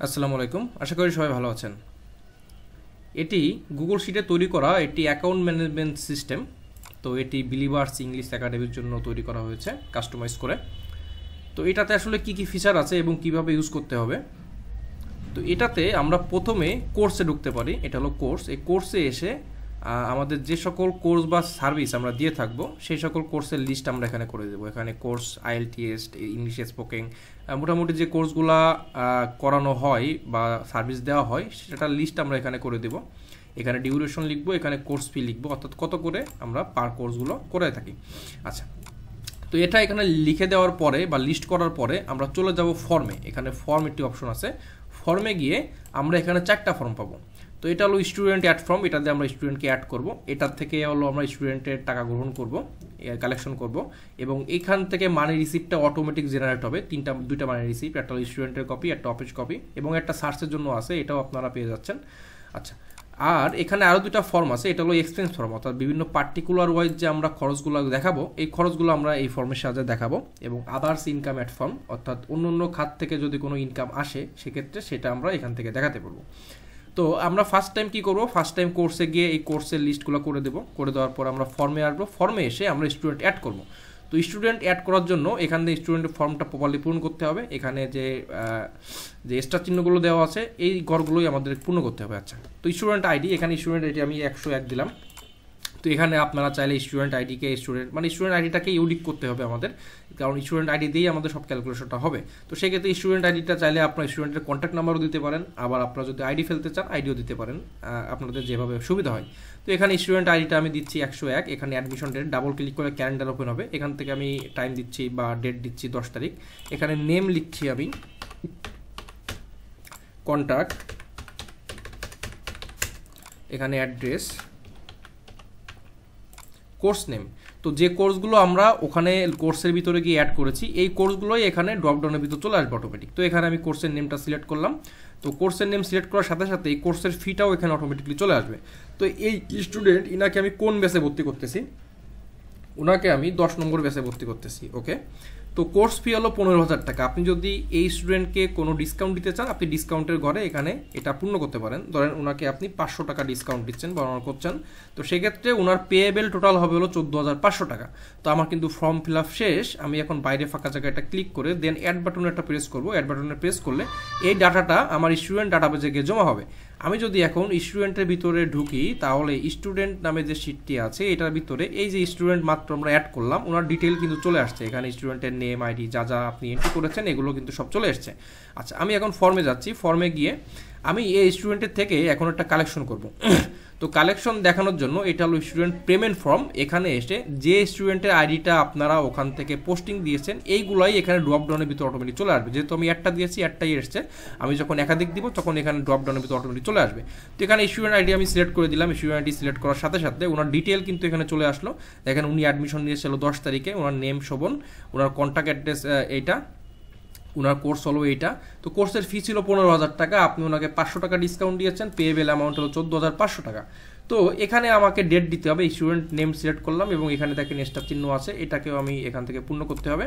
আসসালামু আলাইকুম, আশা করি সবাই ভালো আছেন। এটি গুগল শিটে তৈরি করা একটি অ্যাকাউন্ট ম্যানেজমেন্ট সিস্টেম। তো এটি বিলিভার্স ইংলিশ একাডেমির জন্য তৈরি করা হয়েছে কাস্টমাইজ করে। তো এটাতে আসলে কি কি ফিচার আছে এবং কিভাবে ইউজ করতে হবে। তো এটাতে আমরা প্রথমে কোর্সে ঢুকতে পারি। এটা হলো কোর্স। এই কোর্সে এসে আমাদের যে সকল কোর্স বা সার্ভিস আমরা দিয়ে থাকবো সেই সকল কোর্সের লিস্ট আমরা এখানে করে দেবো। এখানে কোর্স IELTS, ইংলিশ স্পোকিং, মোটামুটি যে কোর্সগুলো করানো হয় বা সার্ভিস দেওয়া হয় সেটার লিস্ট আমরা এখানে করে দেবো। এখানে ডিউরেশন লিখবো, এখানে কোর্স ফি লিখবো, অর্থাৎ কত করে আমরা পার কোর্সগুলো করে থাকি। আচ্ছা, তো এটা এখানে লিখে দেওয়ার পরে বা লিস্ট করার পরে আমরা চলে যাব ফর্মে। এখানে ফর্ম একটি অপশন আছে। ফর্মে গিয়ে আমরা এখানে 4টা ফর্ম পাবো। তো এটা হলো স্টুডেন্ট অ্যাড ফর্ম, এটা দিয়ে আমরা স্টুডেন্টকে অ্যাড করব। এটার থেকে হলো আমরা স্টুডেন্টের টাকা গ্রহণ করব, কালেকশন করব, এবং এখান থেকে মানি রিসিপ্টটা অটোমেটিক জেনারেট হবে। দুইটা মানি রিসিপ্ট, একটা হলো স্টুডেন্টের কপি, একটা অফিস কপি, এবং একটা সার্চের জন্য আছে, এটাও আপনারা পেয়ে যাচ্ছেন। আচ্ছা, আর এখানে আরও দুটা ফর্ম আছে। এটা হলো এক্সপেন্স ফর্ম, অর্থাৎ বিভিন্ন পার্টিকুলার ওয়াইজ যে আমরা খরচগুলো দেখাবো এই খরচগুলো আমরা এই ফর্মের সাহায্যে দেখাবো। এবং আদার্স ইনকাম অ্যাড ফর্ম, অর্থাৎ অন্য অন্য খাত থেকে যদি কোনো ইনকাম আসে সেক্ষেত্রে সেটা আমরা এখান থেকে দেখাতে পারবো। তো আমরা ফার্স্ট টাইম কী করবো, ফার্স্ট টাইম কোর্সে গিয়ে এই কোর্সের লিস্টগুলো করে দেবো। করে দেওয়ার পর আমরা ফর্মে আসবো। ফর্মে এসে আমরা স্টুডেন্ট অ্যাড করবো। তো স্টুডেন্ট অ্যাড করার জন্য এখান থেকে স্টুডেন্টের ফর্মটা প্রপারলি পূরণ করতে হবে। এখানে যে স্টার চিহ্নগুলো দেওয়া আছে এই ঘরগুলোই আমাদের পূর্ণ করতে হবে। আচ্ছা, তো স্টুডেন্ট আইডি, এখানে স্টুডেন্ট আইডি আমি 101 দিলাম। তো এখানে আপনারা চাইলে স্টুডেন্ট আইডিকে স্টুডেন্ট আইডিটাকে ইউনিক করতে হবে আমাদের, কারণ স্টুডেন্ট আইডি দিয়েই আমাদের সব ক্যালকুলেশনটা হবে। তো সেক্ষেত্রে স্টুডেন্ট আইডিটা চাইলে আপনার স্টুডেন্টের কন্ট্যাক্ট নাম্বারও দিতে পারেন, আবার আপনারা যদি আইডি ফেলতে চান আইডিও দিতে পারেন, আপনাদের যেভাবে সুবিধা হয়। তো এখানে স্টুডেন্ট আইডিটা আমি দিচ্ছি 101। এখানে অ্যাডমিশন ডেট, ডাবল ক্লিক করে ক্যালেন্ডার ওপেন হবে। এখান থেকে আমি টাইম দিচ্ছি বা ডেট দিচ্ছি 10 তারিখ। এখানে নেম লিখছি আমি কন্ট্যাক্ট, এখানে অ্যাড্রেস, কোর্স নেম। তো যে কোর্সগুলো আমরা ওখানে কোর্সের ভিতরে গিয়ে অ্যাড করেছি এই কোর্সগুলোই এখানে ড্রপডাউনের ভিতরে চলে আসবে অটোমেটিক। তো এখানে আমি কোর্সের নেমটা সিলেক্ট করলাম। তো কোর্সের নেম সিলেক্ট করার সাথে সাথে এই কোর্সের ফিটাও এখানে অটোমেটিকলি চলে আসবে। তো এই স্টুডেন্ট ইনাকে আমি কোন ব্যাচে ভর্তি করতেছি, ওনাকে আমি 10 নম্বর ব্যাচে ভর্তি করতেছি। ওকে, তো কোর্স ফি হলো 15,000 টাকা। আপনি যদি এই স্টুডেন্টকে কোনো ডিসকাউন্ট দিতে চান আপনি ডিসকাউন্টের ঘরে এখানে এটা পূর্ণ করতে পারেন। ধরেন ওনাকে আপনি 500 টাকা ডিসকাউন্ট দিচ্ছেন বা অনার করছেন, তো সেক্ষেত্রে ওনার পেয়েবেল টোটাল হবে হলো 14,500 টাকা। তো আমার কিন্তু ফর্ম ফিল আপ শেষ। আমি এখন বাইরে ফাঁকা জায়গায় একটা ক্লিক করে দেন অ্যাড বাটনে একটা প্রেস করবো। অ্যাড বাটনে প্রেস করলে এই ডাটাটা আমার স্টুডেন্ট ডাটাবেজে গিয়ে জমা হবে। আমি যদি এখন স্টুডেন্টের ভিতরে ঢুকি তাহলে স্টুডেন্ট নামে যে শিটটি আছে এটার ভিতরে এই যে স্টুডেন্ট মাত্র আমরা অ্যাড করলাম ওনার ডিটেল কিন্তু চলে আসছে। এখানে স্টুডেন্টের নেম, আইডি, যা যা আপনি এন্ট্রি করেছেন এগুলো কিন্তু সব চলে আসছে। আচ্ছা, আমি এখন ফর্মে যাচ্ছি। ফর্মে গিয়ে আমি এই স্টুডেন্টের থেকে এখন একটা কালেকশন করব। তো কালেকশন দেখানোর জন্য এটা হলো স্টুডেন্ট পেমেন্ট ফর্ম। এখানে এসে যে স্টুডেন্টের আইডিটা আপনারা ওখান থেকে পোস্টিং দিয়েছেন এইগুলাই এখানে ড্রপডাউনের ভিতরে অটোমেটিক চলে আসবে। যেহেতু আমি একটা দিয়েছি, একটাই এসছে, আমি যখন একাধিক দিব তখন এখানে ড্রপডাউনের ভিতরে অটোমেটিক চলে আসবে। তো এখানে স্টুডেন্ট আইডি আমি সিলেক্ট করে দিলাম। স্টুডেন্ট আইডি সিলেক্ট করার সাথে সাথে ওনার ডিটেল কিন্তু এখানে চলে আসলো। দেখেন উনি অ্যাডমিশন নিয়েছিল 10 তারিখে, ওনার নেম শোভন, ওনার কন্ট্যাক্ট অ্যাড্রেস এইটা, ওনার কোর্স হলো এইটা। তো কোর্সের ফি ছিল 15,000 টাকা। আপনি ওনাকে 500 টাকা ডিসকাউন্ট দিয়েছেন, পেয়েবেল অ্যামাউন্ট হলো 14,500 টাকা। তো এখানে আমাকে ডেট দিতে হবে। স্টুডেন্ট নেম সিলেক্ট করলাম এবং এখানে দেখেন স্টার চিহ্ন আছে, এটাকেও আমি এখান থেকে পূর্ণ করতে হবে।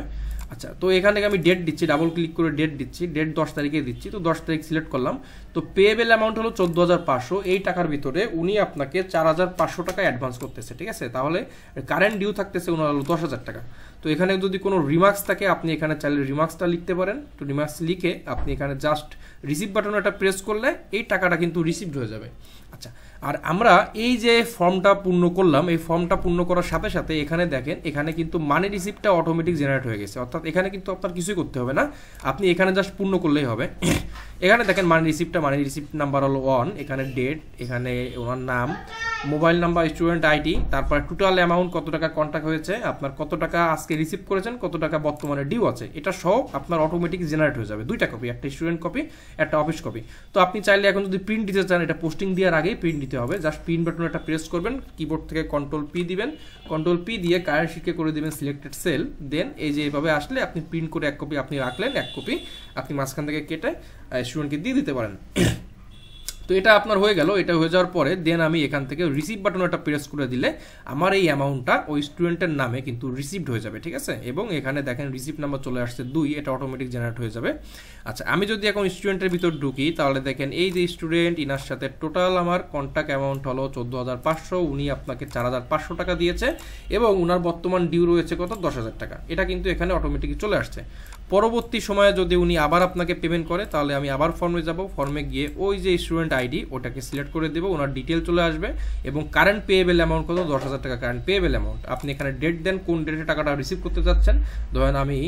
আচ্ছা, তো এখান থেকে আমি ডেট দিচ্ছি, ডাবল ক্লিক করে ডেট দিচ্ছি, ডেট 10 তারিখে দিচ্ছি। তো 10 তারিখ সিলেক্ট করলাম। তো পেয়েবেল অ্যামাউন্ট হলো 14,500। এই টাকার ভিতরে উনি আপনাকে 4,500 টাকা অ্যাডভান্স করতেছে, ঠিক আছে। তাহলে কারেন্ট ডিউ থাকতেছে ওনার হলো 10,000 টাকা। তো এখানে যদি কোনো রিমার্কস থাকে আপনি এখানে চাইলে রিমার্কসটা লিখতে পারেন। তো রিমার্কস লিখে আপনি এখানে জাস্ট রিসিভ বাটনে একটা প্রেস করলে এই টাকাটা কিন্তু রিসিভড হয়ে যাবে। আচ্ছা, আর আমরা এই যে ফর্মটা পূর্ণ করলাম এই ফর্মটা পূর্ণ করার সাথে সাথে এখানে দেখেন এখানে কিন্তু মানি রিসিপ্টটা অটোমেটিক জেনারেট হয়ে গেছে। অর্থাৎ এখানে কিন্তু আপনার কিছুই করতে হবে না, আপনি এখানে জাস্ট পূর্ণ করলেই হবে। এখানে দেখেন মানি রিসিপ্ট নাম্বার হলো 1, এখানে ডেট, এখানে ওনার নাম, মোবাইল নাম্বার, স্টুডেন্ট আইডি, তারপর টোটাল অ্যামাউন্ট কত টাকা কন্ট্যাক্ট হয়েছে, আপনার কত টাকা আজকে রিসিভ করেছেন, কত টাকা বর্তমানে ডিউ আছে, এটা সব আপনার অটোমেটিক জেনারেট হয়ে যাবে। 2টা কপি, একটা স্টুডেন্ট কপি, একটা অফিস কপি। তো আপনি চাইলে এখন যদি প্রিন্ট দিতে চান এটা পোস্টিং দেওয়ার আগেই প্রিন্ট দিতে হবে। জাস্ট প্রিন্ট বাটনে একটা প্রেস করবেন, কিবোর্ড থেকে কন্ট্রোল-P দিবেন, কন্ট্রোল-P দিয়ে কারেন্ট শিটকে করে দেবেন সিলেক্টেড সেল। দেন এই যে এইভাবে আসলে আপনি প্রিন্ট করে 1 কপি আপনি রাখলেন, 1 কপি আপনি মাঝখান থেকে কেটে স্টুডেন্টকে দিয়ে দিতে পারেন। তো এটা আপনার হয়ে গেল। এটা হয়ে যাওয়ার পরে দেন আমি এখান থেকে রিসিভ বাটন একটা প্রেস করে দিলে আমার এই অ্যামাউন্টটা ওই স্টুডেন্টের নামে কিন্তু রিসিভড হয়ে যাবে, ঠিক আছে। এবং এখানে দেখেন রিসিপ্ট নাম্বার চলে আসছে 2, এটা অটোমেটিক জেনারেট হয়ে যাবে। আচ্ছা, আমি যদি এখন স্টুডেন্টের ভিতর ঢুকি তাহলে দেখেন এই যে স্টুডেন্ট, ইনার সাথে টোটাল আমার কন্ট্যাক্ট অ্যামাউন্ট হলো 14,500, উনি আপনাকে 4,500 টাকা দিয়েছে এবং উনার বর্তমান ডিউ রয়েছে কত, 10,000 টাকা। এটা কিন্তু এখানে অটোমেটিক চলে আসছে। পরবর্তী সময়ে যদি উনি আবার আপনাকে পেমেন্ট করে তাহলে আমি আবার ফর্মে যাব, ফর্মে গিয়ে ওই যে স্টুডেন্ট আইডি ওটাকে সিলেক্ট করে দেবো, ওনার ডিটেল চলে আসবে এবং কারেন্ট পেয়েবল অ্যামাউন্ট কত, 10,000 টাকা কারেন্ট পেয়েবল অ্যামাউন্ট। আপনি এখানে ডেট দেন, কোন ডেটে টাকাটা রিসিভ করতে যাচ্ছেন। ধরেন আমি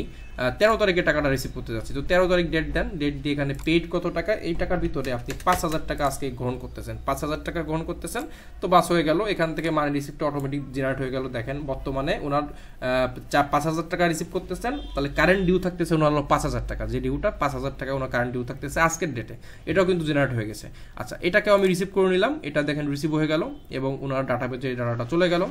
13 তারিখে টাকাটা রিসিভ করতে যাচ্ছি, তো 13 তারিখ ডেট দেন, ডেট দিয়ে এখানে পেইড কত টাকা, এই টাকার ভিতরে আপনি 5,000 টাকা আজকে গ্রহণ করতেছেন, 5,000 টাকা গ্রহণ করতেছেন, তো বাস হয়ে গেল। এখান থেকে মানি রিসিপ্টটা অটোমেটিক জেনারেট হয়ে গেল। দেখেন বর্তমানে ওনার 5,000 টাকা রিসিভ করতেছেন, তাহলে কারেন্ট ডিউ থাকতেছে ওনার হলো 5,000 টাকা, যে ডিউটা 5,000 টাকা ওনার কারেন্ট ডিউ থাকতেছে আজকের ডেটে, এটাও কিন্তু জেনারেট হয়ে গেছে। আচ্ছা, এটাকেও আমি রিসিভ করে নিলাম, এটা দেখেন রিসিভ হয়ে গেল এবং ওনার ডাটাবেজে এই ডাটাটা চলে গেল।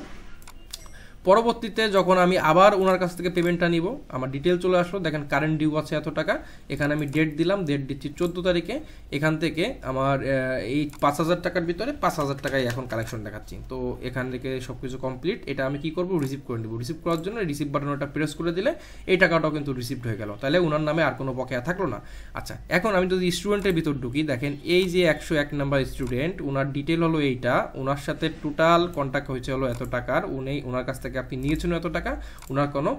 পরবর্তীতে যখন আমি আবার ওনার কাছ থেকে পেমেন্টটা নিব, আমার ডিটেল চলে আসলো, দেখেন কারেন্ট ডিউ আছে এত টাকা, এখানে আমি ডেট দিলাম, ডেট দিচ্ছি 14 তারিখে। এখান থেকে আমার এই 5,000 টাকার ভিতরে 5,000 টাকাই এখন কালেকশন দেখাচ্ছি। তো এখান থেকে সব কিছু কমপ্লিট। এটা আমি কি করব, রিসিভ করে নেব। রিসিভ করার জন্য রিসিভ বাটনটা প্রেস করে দিলে এই টাকাটাও কিন্তু রিসিভড হয়ে গেল, তাহলে ওনার নামে আর কোনো বকেয়া থাকলো না। আচ্ছা, এখন আমি যদি স্টুডেন্টের ভিতর ঢুকি, দেখেন এই যে 101 নাম্বার স্টুডেন্ট, ওনার ডিটেল হলো এইটা, ওনার সাথে টোটাল কন্ট্যাক্ট হয়েছে হলো এত টাকার, ওনার কাছ থেকে আপনি নিয়েছেন এত টাকা, ওনার কোনো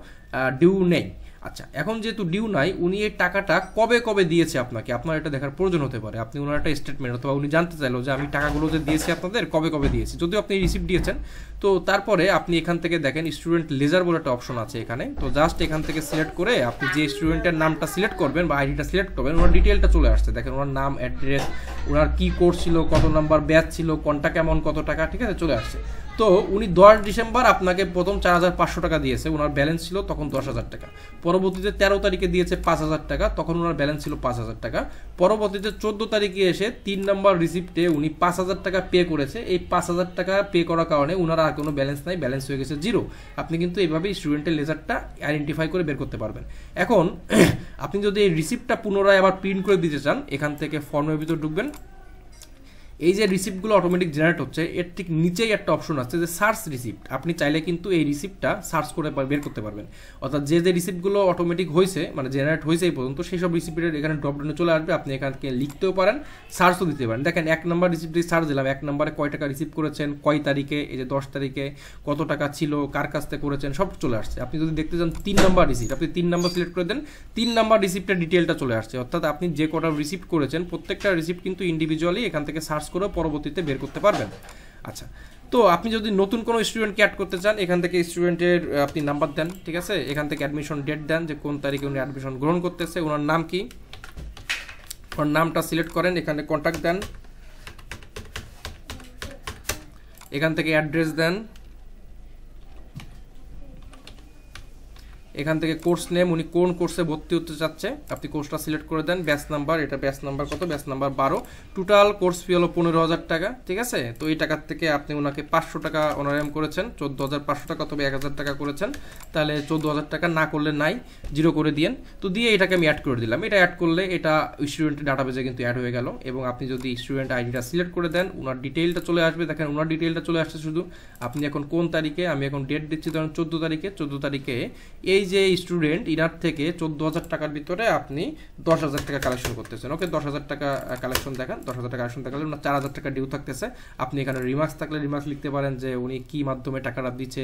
ডিউ নেই। আচ্ছা, এখন যেহেতু ডিউ নাই, উনি এই টাকাটা কবে কবে দিয়েছে আপনাকে, আপনার এটা দেখার প্রয়োজন হতে পারে। আপনি ওনার একটা স্টেটমেন্ট অথবা উনি জানতে চাইলো যে আমি টাকাগুলো যে দিয়েছি আপনাদের কবে কবে দিয়েছি, যদিও আপনি রিসিপ্ট দিয়েছেন। তো তারপরে আপনি এখান থেকে দেখেন স্টুডেন্ট লেজার বলে একটা অপশন আছে এখানে, তো জাস্ট এখান থেকে সিলেক্ট করে আপনি যে স্টুডেন্টের নামটা সিলেক্ট করবেন বা আইডিটা সিলেক্ট করবেন, ওনার ডিটেলটা চলে আসছে। দেখেন ওনার নাম, অ্যাড্রেস, ওনার কি কোর্স ছিল, কত নাম্বার ব্যাচ ছিল, কন্ট্যাক্ট অ্যামাউন্ট কত টাকা, ঠিক আছে, চলে আসছে। তো উনি 10 ডিসেম্বর আপনাকে প্রথম 4,500 টাকা দিয়েছে, ওনার ব্যালেন্স ছিল তখন 10,000 টাকা। পরবর্তীতে 13 তারিখে দিয়েছে 5,000 টাকা, তখন ওনার ব্যালেন্স ছিল 5,000 টাকা। পরবর্তীতে 14 তারিখে এসে 3 নম্বর রিসিপ্টে উনি 5,000 টাকা পে করেছে। এই 5,000 টাকা পে করার কারণে ওনার আর কোনো ব্যালেন্স নাই, ব্যালেন্স হয়ে গেছে 0। আপনি কিন্তু এইভাবেই স্টুডেন্টের লেজারটা আইডেন্টিফাই করে বের করতে পারবেন। এখন আপনি যদি এই রিসিপ্টটা পুনরায় আবার প্রিন্ট করে দিতে চান, এখান থেকে ফর্মের ভিতর ঢুকবেন, এই যে রিসিপ্টগুলো অটোমেটিক জেনারেট হচ্ছে এর ঠিক নিচেই একটা অপশন আছে যে সার্চ রিসিপ্ট। আপনি চাইলে কিন্তু এই রিসিপ্টটা সার্চ করে বের করতে পারবেন, অর্থাৎ যে যে রিসিপ্টগুলো অটোমেটিক হয়েছে মানে জেনারেট হয়েছে এই পর্যন্ত, সেই সব রিসিপ্টের এখানে ড্রপডাউনে চলে আসবে, আপনি এখানে লিখতেও পারেন, সার্চও দিতে পারেন। দেখেন 1 নম্বর রিসিপ্টে সার্চ দিলাম, 1 নম্বরে কয় টাকা রিসিভ করেছেন, কয় তারিখে, এই যে 10 তারিখে কত টাকা ছিল, কার কাছ থেকে করেছেন, সব চলে আসছে। আপনি যদি দেখতে চান 3 নম্বর রিসিপ্ট, আপনি 3 নম্বর সিলেক্ট করে দেন, 3 নম্বর রিসিপ্টের ডিটেলটা চলে আসছে, অর্থাৎ আপনি যে কটা রিসিপ্ট করেছেন প্রত্যেকটা রিসিপ্ট কিন্তু ইন্ডিভিজুয়ালি এখান থেকে সার্চ করে পরবর্তীতে বের করতে পারবেন। আচ্ছা, তো আপনি যদি নতুন কোনো স্টুডেন্টকে অ্যাড করতে চান, এখান থেকে স্টুডেন্টের আপনি নাম্বার দেন, ঠিক আছে, এখান থেকে অ্যাডমিশন ডেট দেন, যে কোন তারিখে উনি অ্যাডমিশন গ্রহণ করতেছে, ওনার নাম কি, ওনার নামটা সিলেক্ট করেন, এখানে কন্ট্যাক্ট দেন, এখান থেকে অ্যাড্রেস দেন, এখান থেকে কোর্স নেম, উনি কোন কোর্সে ভর্তি হতে চাচ্ছে আপনি কোর্সটা সিলেক্ট করে দেন, ব্যাচ নাম্বার, এটা ব্যাচ নাম্বার কত, batch number 12, total course fee হলো 15,000 টাকা, ঠিক আছে। তো এই টাকার থেকে আপনি ওনাকে 500 টাকা অনারাম করেছেন, 14,500 টাকা তবে 1,000 টাকা করেছেন, তাহলে 14,000 টাকা না করলে নাই, 0 করে দিয়েন। তো দিয়ে এটাকে আমি অ্যাড করে দিলাম, এটা অ্যাড করলে এটা স্টুডেন্টের ডাটাবেজে কিন্তু অ্যাড হয়ে গেল। এবং আপনি যদি স্টুডেন্ট আইডিটা সিলেক্ট করে দেন, ওনার ডিটেইলটা চলে আসবে, দেখেন ওনার ডিটেইলটা চলে আসছে শুধু। আপনি এখন কোন তারিখে, আমি এখন ডেট দিচ্ছি ধরুন 14 তারিখে, 14 তারিখে এই যে স্টুডেন্ট ইনার থেকে 14,000 টাকার ভিতরে আপনি 10,000 টাকা কালেকশন করতেছেন, ওকে 10,000 টাকা কালেকশন দেখান, 10,000 টাকা কালেকশন দেখালে ওনার 4,000 টাকা ডিউ থাকতেছে। আপনি এখানে রিমার্কস থাকলে রিমার্কস লিখতে পারেন যে উনি কি মাধ্যমে টাকাটা দিচ্ছে,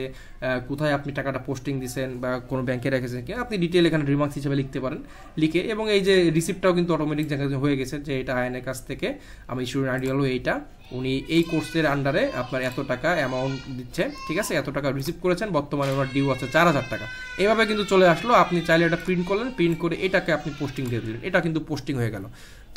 কোথায় আপনি টাকাটা পোস্টিং দিচ্ছেন বা কোনো ব্যাংকে রেখেছেন কি, আপনি ডিটেল এখানে রিমার্কস হিসেবে লিখতে পারেন, লিখে। এবং এই যে রিসিপ্টটাও কিন্তু অটোমেটিক হয়ে গেছে যে এটা আয়নের কাছ থেকে আমি স্টুডেন্ট আইডি হলো এইটা, উনি এই কোর্সের আন্ডারে আপনার এত টাকা অ্যামাউন্ট দিচ্ছে, ঠিক আছে, এত টাকা রিসিভ করেছেন, বর্তমানে ওনার ডিউ আছে 4,000 টাকা। এইভাবে কিন্তু চলে আসলো। আপনি চাইলে এটা প্রিন্ট করলেন, প্রিন্ট করে এটাকে আপনি পোস্টিং দিয়ে দিলেন, এটা কিন্তু পোস্টিং হয়ে গেল।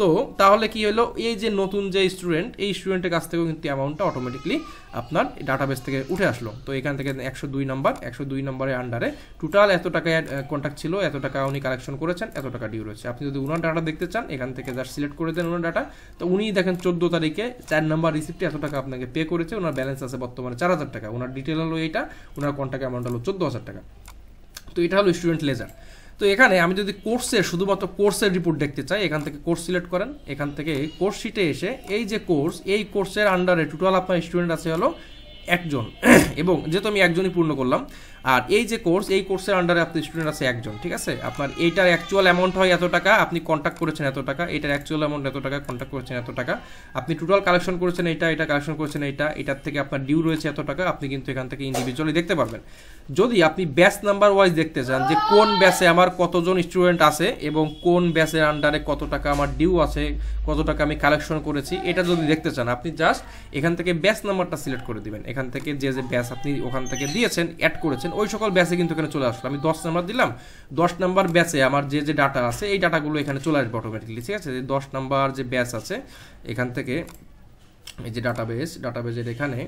তো তাহলে কি হলো, এই যে নতুন যে স্টুডেন্ট, এই স্টুডেন্টের কাছ থেকেও কিন্তু অ্যামাউন্টটা অটোমেটিকলি আপনার ডাটাবেস থেকে উঠে আসলো। তো এখান থেকে 102 নম্বরের আন্ডারে টোটাল এত টাকা কন্ট্যাক্ট ছিল, এত টাকা উনি কালেকশন করেছেন, এত টাকা ডিউ রয়েছে। আপনি যদি ওনার ডাটা দেখতে চান, এখান থেকে জাস্ট সিলেক্ট করে দেন ওনার ডাটা। তো উনি দেখেন 14 তারিখে 4 নম্বর রিসিপ্টে এত টাকা আপনাকে পে করেছে, ওনার ব্যালেন্স আছে বর্তমানে 4,000 টাকা, ওনার ডিটেল হলো এইটা, ওনার কন্ট্যাক্ট অ্যামাউন্ট হলো 14,000 টাকা। তো এটা হলো স্টুডেন্ট লেজার। তো এখানে আমি যদি কোর্সের শুধুমাত্র কোর্সের রিপোর্ট দেখতে চাই, এখান থেকে কোর্স সিলেক্ট করেন, এখান থেকে কোর্স শিটে এসে এই যে কোর্স, এই কোর্সের আন্ডারে টোটাল আপনার স্টুডেন্ট আছে হলো একজন, এবং যেহেতু আমি একজনই পূর্ণ করলাম, আর এই যে কোর্স, এই কোর্সের আন্ডারে আপনার স্টুডেন্ট আছে একজন, ঠিক আছে। আপনার এইটার অ্যাকচুয়াল অ্যামাউন্ট হয় এত টাকা, আপনি কন্ট্যাক্ট করেছেন এত টাকা, এটার অ্যাকচুয়াল অ্যামাউন্ট এত টাকা, কন্ট্যাক্ট করেছেন এত টাকা, আপনি টোটাল কালেকশন করেছেন এটা কালেকশন করেছেন এটার থেকে আপনার ডিউ রয়েছে এত টাকা, আপনি কিন্তু এখান থেকে ইন্ডিভিজুয়ালি দেখতে পারবেন। যদি আপনি ব্যাচ নাম্বার ওয়াইজ দেখতে চান যে কোন ব্যাচে আমার কতজন স্টুডেন্ট আছে এবং কোন ব্যাচের আন্ডারে কত টাকা আমার ডিউ আছে, কত টাকা আমি কালেকশন করেছি, এটা যদি দেখতে চান আপনি জাস্ট এখান থেকে ব্যাচ নাম্বারটা সিলেক্ট করে দিবেন। এখান থেকে যে ব্যাচ আপনি ওখান থেকে দিয়েছেন, অ্যাড করেছেন, ওই সকল ব্যাচে কিন্তু এখানে চলে আসলো। আমি 10 নাম্বার দিলাম, 10 নাম্বার ব্যাচে আমার যে ডাটা আছে এই ডাটাগুলো এখানে চলে আসবে অটোমেটিকলি, ঠিক আছে। 10 নাম্বার যে ব্যাচ আছে এখান থেকে এই যে ডাটাবেজের এখানে,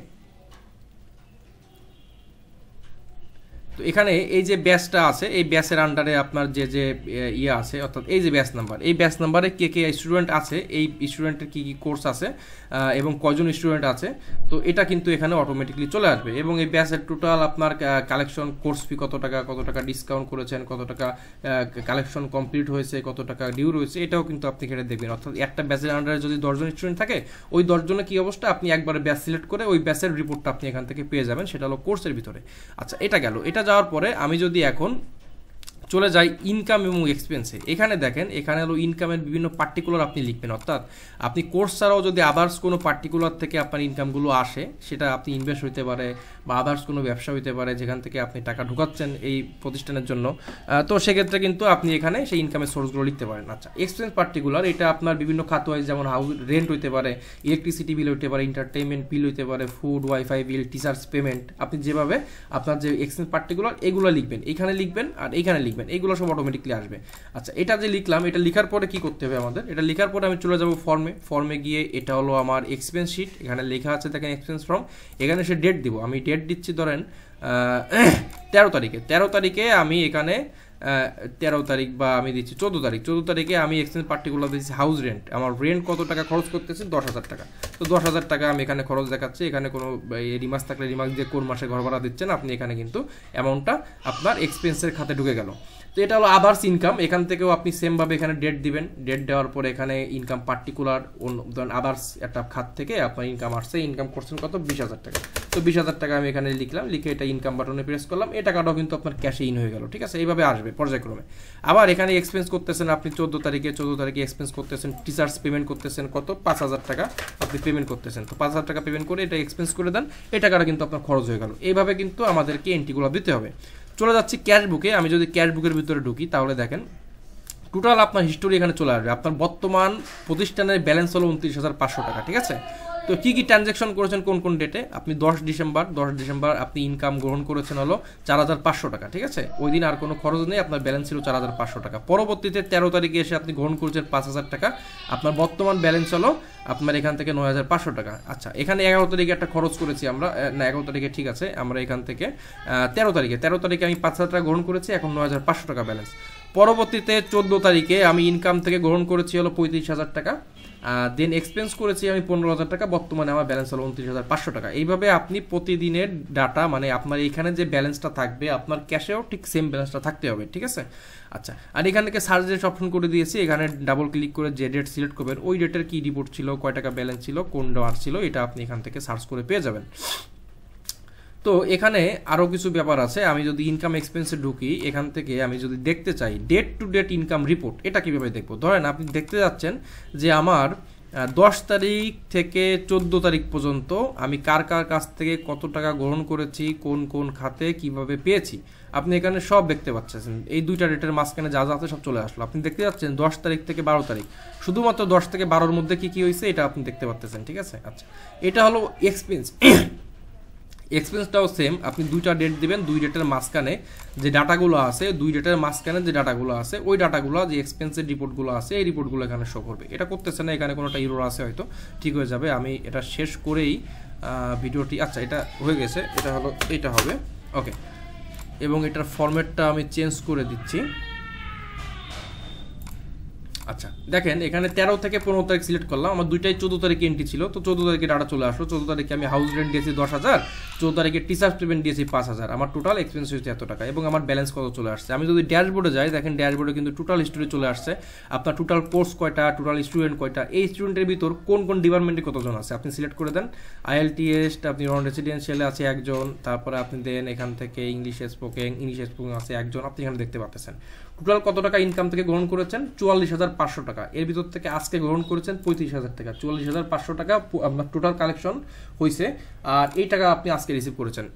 তো এখানে এই যে ব্যাচটা আছে এই ব্যাচের আন্ডারে আপনার যে ইয়ে আছে, অর্থাৎ এই যে ব্যাচ নাম্বার, এই ব্যাচ নাম্বারে কে স্টুডেন্ট আছে, এই স্টুডেন্টের কি কোর্স আছে এবং কয়জন স্টুডেন্ট আছে, তো এটা কিন্তু এখানে অটোমেটিকলি চলে আসবে। এবং এই ব্যাচের টোটাল আপনার কালেকশন, কোর্স ফি কত টাকা ডিসকাউন্ট করেছেন, কত টাকা কালেকশন কমপ্লিট হয়েছে, কত টাকা ডিউ রয়েছে, এটাও কিন্তু আপনি এখানে দেখবেন। অর্থাৎ একটা ব্যাচের আন্ডারে যদি 10 জন স্টুডেন্ট থাকে, ওই 10 জনের কি অবস্থা আপনি একবারে ব্যাচ সিলেক্ট করে ওই ব্যাচের রিপোর্টটা আপনি এখান থেকে পেয়ে যাবেন, সেটা হলো কোর্সের ভিতরে। আচ্ছা, এটা গেল। এটা যাওয়ার পরে আমি যদি এখন চলে যাই ইনকাম এবং এক্সপেন্সে, এখানে দেখেন এখানে হলো ইনকামের বিভিন্ন পার্টিকুলার আপনি লিখবেন। অর্থাৎ আপনি কোর্স ছাড়াও যদি আদার্স কোনো পার্টিকুলার থেকে আপনার ইনকামগুলো আসে, সেটা আপনি ইনভেস্ট হইতে পারে বা আদার্স কোনো ব্যবসা হইতে পারে যেখান থেকে আপনি টাকা ঢুকাচ্ছেন এই প্রতিষ্ঠানের জন্য, তো সেক্ষেত্রে কিন্তু আপনি এখানে সেই ইনকামের সোর্সগুলো লিখতে পারেন। আচ্ছা, এক্সপেন্স পার্টিকুলার, এটা আপনার বিভিন্ন খাত ওয়াইজ, যেমন হাউস রেন্ট হইতে পারে, ইলেকট্রিসিটি বিল হইতে পারে, এন্টারটেইনমেন্ট বিল হইতে পারে, ফুড ওয়াইফাই বিল, টিচার্স পেমেন্ট, আপনি যেভাবে আপনার যে এক্সপেন্স পার্টিকুলার এগুলো লিখবেন, এইখানে লিখবেন আর এইখানে লিখবেন, এইগুলো সব অটোমেটিকলি আসবে। আচ্ছা, এটা যে লিখলাম, এটা লিখার পরে কি করতে হবে আমাদের, এটা লিখার পরে আমি চলে যাব ফর্মে গিয়ে, এটা হলো আমার এক্সপেন্স শিট, এখানে লেখা আছে দেখেন এক্সপেন্স ফর্ম, এখানে সে ডেট দিব, আমি ডেট দিচ্ছি ধরেন 13 তারিখে আমি এখানে 13 তারিখ বা আমি দিচ্ছি 14 তারিখে আমি এক্সপেন্স পার্টিকুলার দিচ্ছি হাউস রেন্ট, আমার রেন্ট কত টাকা খরচ করতেছি 10,000 টাকা, তো 10,000 টাকা আমি এখানে খরচ দেখাচ্ছি। এখানে কোনো রিমার্কস থাকলে রিমার্কস দিয়ে কোন মাসে ঘর ভাড়া দিচ্ছেন আপনি, এখানে কিন্তু অ্যামাউন্টটা আপনার এক্সপেন্সের খাতে ঢুকে গেল। তো এটা হলো আদার্স ইনকাম, এখান থেকেও আপনি সেমভাবে এখানে ডেট দিবেন, ডেট দেওয়ার পরে এখানে ইনকাম পার্টিকুলার ধরেন আদার্স একটা খাত থেকে আপনার ইনকাম আসছে, ইনকাম করছেন কত 20,000 টাকা, তো 20,000 টাকা আমি এখানে লিখলাম, লিখে এটা ইনকাম বাটনে প্রেস করলাম, এই টাকাটাও কিন্তু আপনার ক্যাশে ইন হয়ে গেল, ঠিক আছে। এইভাবে আসবে পর্যায়ক্রমে। আবার এখানে এক্সপেন্স করতেছেন আপনি 14 তারিখে এক্সপেন্স করতেছেন, টিচার্স পেমেন্ট করতেছেন কত 5,000 টাকা আপনি পেমেন্ট করতেছেন, তো 5,000 টাকা পেমেন্ট করে এটা এক্সপেন্স করে দেন, এই টাকাটা কিন্তু আপনার খরচ হয়ে গেল। এইভাবে কিন্তু আমাদেরকে এন্ট্রিগুলো দিতে হবে। চলে যাচ্ছি ক্যাশ বুকে, আমি যদি ক্যাশ বুকের ভিতরে ঢুকি তাহলে দেখেন টোটাল আপনার হিস্টোরি এখানে চলে আসবে। আপনার বর্তমান প্রতিষ্ঠানের ব্যালেন্স হলো 29,500 টাকা, ঠিক আছে। তো কি ট্রানজ্যাকশন করেছেন কোন ডেটে, আপনি 10 ডিসেম্বর আপনি ইনকাম গ্রহণ করেছেন হলো 4,500 টাকা, ঠিক আছে। ওই দিন আর কোনো খরচ নেই, আপনার ব্যালেন্স ছিল 4,500 টাকা। পরবর্তীতে 13 তারিখে এসে আপনি গ্রহণ করেছেন 5,000 টাকা, আপনার বর্তমান ব্যালেন্স হলো আপনার এখান থেকে 9,500 টাকা। আচ্ছা, এখানে 11 তারিখে একটা খরচ করেছি আমরা, না 11 তারিখে ঠিক আছে, আমরা এখান থেকে 13 তারিখে আমি 5,000 টাকা গ্রহণ করেছি, এখন 9,500 টাকা ব্যালেন্স। পরবর্তীতে 14 তারিখে আমি ইনকাম থেকে গ্রহণ করেছি হলো 35,000 টাকা, দেন এক্সপেন্স করেছি আমি 15,000 টাকা, বর্তমানে আমার ব্যালেন্স হলো 29,500 টাকা। এইভাবে আপনি প্রতিদিনের ডাটা, মানে আপনার এখানে যে ব্যালেন্সটা থাকবে আপনার ক্যাশেও ঠিক সেম ব্যালেন্সটা থাকতে হবে, ঠিক আছে। আচ্ছা, আর এখান থেকে সার্চ ডেট অপশন করে দিয়েছি, এখানে ডাবল ক্লিক করে যে ডেট সিলেক্ট করবেন ওই ডেটের কি রিপোর্ট ছিল, কয় টাকা ব্যালেন্স ছিল, কোন ডেট ছিল, এটা আপনি এখান থেকে সার্চ করে পেয়ে যাবেন। তো এখানে আরও কিছু ব্যাপার আছে, আমি যদি ইনকাম এক্সপেন্সে ঢুকি, এখান থেকে আমি যদি দেখতে চাই date to date income report, এটা কীভাবে দেখবো, ধরেন আপনি দেখতে যাচ্ছেন যে আমার 10 তারিখ থেকে 14 তারিখ পর্যন্ত আমি কার কাছ থেকে কত টাকা গ্রহণ করেছি, কোন খাতে কিভাবে পেয়েছি, আপনি এখানে সব দেখতে পাচ্ছেন। এই দুইটা ডেটের মাঝখানে যা আছে সব চলে আসলো, আপনি দেখতে পাচ্ছেন 10 তারিখ থেকে 12 তারিখ, শুধুমাত্র 10 থেকে 12-র মধ্যে কি হয়েছে এটা আপনি দেখতে পাচ্ছেন, ঠিক আছে। আচ্ছা, এটা হলো এক্সপেন্স। এক্সপেন্সটাও সেম, আপনি দুইটা ডেট দিবেন, দুই ডেটের মাঝখানে যে ডাটাগুলো আছে, ওই ডাটাগুলো যে এক্সপেন্সের রিপোর্টগুলো আছে এই রিপোর্টগুলো এখানে শো করবে। এটা করতেছে না, এখানে কোনোটা ইরর আছে হয়তো, ঠিক হয়ে যাবে। আমি এটা শেষ করেই ভিডিওটি, আচ্ছা এটা হয়ে গেছে, এটা হবে ওকে। এবং এটার ফরম্যাটটা আমি চেঞ্জ করে দিচ্ছি। আচ্ছা দেখেন এখানে 13 থেকে 15 তারিখ সিলেক্ট করলাম, আমার দুইটাই 14 তারিখে এন্ট্রি ছিল, তো 14 তারিখে ডাটা চলে আসলো। 14 তারিখে আমি হাউস রেন্ট দিয়েছি 10,000, 14 তারিখে টিচার্স পেমেন্ট দিয়েছি 5,000, আমার টোটাল এক্সপেন্স হয়েছে এত টাকা এবং আমার ব্যালেন্স কত চলে আসছে। আমি যদি ড্যাশবোর্ডে যাই, দেখেন ড্যাশবোর্ডে কিন্তু টোটাল হিস্টোরি চলে আসছে, আপনার টোটাল কোর্স কয়টা, টোটাল স্টুডেন্ট কয়টা, এই স্টুডেন্টের ভিতর কোন কোন ডিপার্টমেন্টে কতজন আছে আপনি সিলেক্ট করে দেন। IELTS আপনি নন রেসিডেন্সিয়ালে আছে একজন, তারপরে আপনি দেন এখান থেকে ইংলিশ স্পোকেন আছে একজন, আপনি এখানে দেখতে পাচ্ছেন। টোটাল কত টাকা ইনকাম থেকে গ্রহণ করেছেন 44,500 টাকা, এর ভিতর থেকে আজকে গ্রহণ করেছেন 35,000 টাকা, 44,500 টাকা আপনার টোটাল কালেকশন হয়েছে। আর এই টাকা আপনি আজকে রিসিভ করেছেন।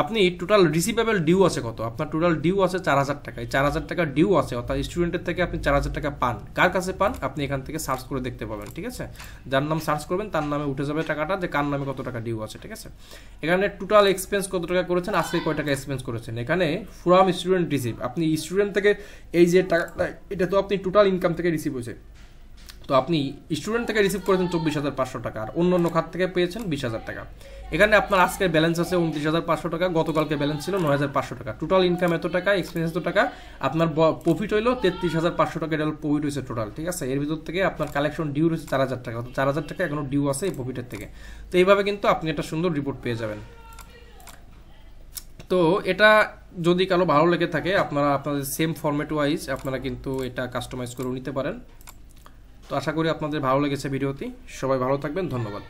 আপনি টোটাল রিসিভেবল ডিউ আছে কত, আপনার টোটাল ডিউ আছে 4,000 টাকা, এই 4,000 টাকা ডিউ আছে, অর্থাৎ স্টুডেন্টের থেকে আপনি 4,000 টাকা পান। কার কাছে পান আপনি এখান থেকে সার্চ করে দেখতে পাবেন, ঠিক আছে, যার নাম সার্চ করবেন তার নামে উঠে যাবে টাকাটা, যে কার নামে কত টাকা ডিউ আছে, ঠিক আছে। এখানে টোটাল এক্সপেন্স কত টাকা করেছেন, আজকে কয় টাকা এক্সপেন্স করেছেন, এখানে ফ্রম স্টুডেন্ট রিসিভ, আপনি স্টুডেন্ট থেকে এই যে টাকাটা এটা তো আপনি টোটাল ইনকাম থেকে রিসিভ হয়েছে, তো আপনি স্টুডেন্ট থেকে রিসিভ করেছেন 24,500 টাকা, আর অন্য অন্য খাত থেকে পেয়েছেন 20,000 টাকা। এখানে আপনার আজকের ব্যালেন্স আছে 29,500 টাকা, গতকালকে ব্যালেন্স ছিল 9,500 টাকা, টোটাল ইনকাম এত টাকা, এক্সপেন্স এত টাকা, আপনার প্রফিট হইলো 33,500 টাকা, এটা প্রফিট হয়েছে টোটাল, ঠিক আছে। এর ভিতর থেকে আপনার কালেকশন ডিউ রয়েছে 4,000 টাকা, 4,000 টাকা এখনো ডিউ আছে এই প্রফিটের থেকে। তো এইভাবে কিন্তু আপনি একটা সুন্দর রিপোর্ট পেয়ে যাবেন। তো এটা যদি কারো ভালো লেগে থাকে আপনারা আপনাদের সেম ফরম্যাট ওয়াইজ আপনারা কিন্তু এটা কাস্টমাইজ করে নিতে পারেন। তো আশা করি আপনাদের ভালো লেগেছে ভিডিওটি, সবাই ভালো থাকবেন, ধন্যবাদ।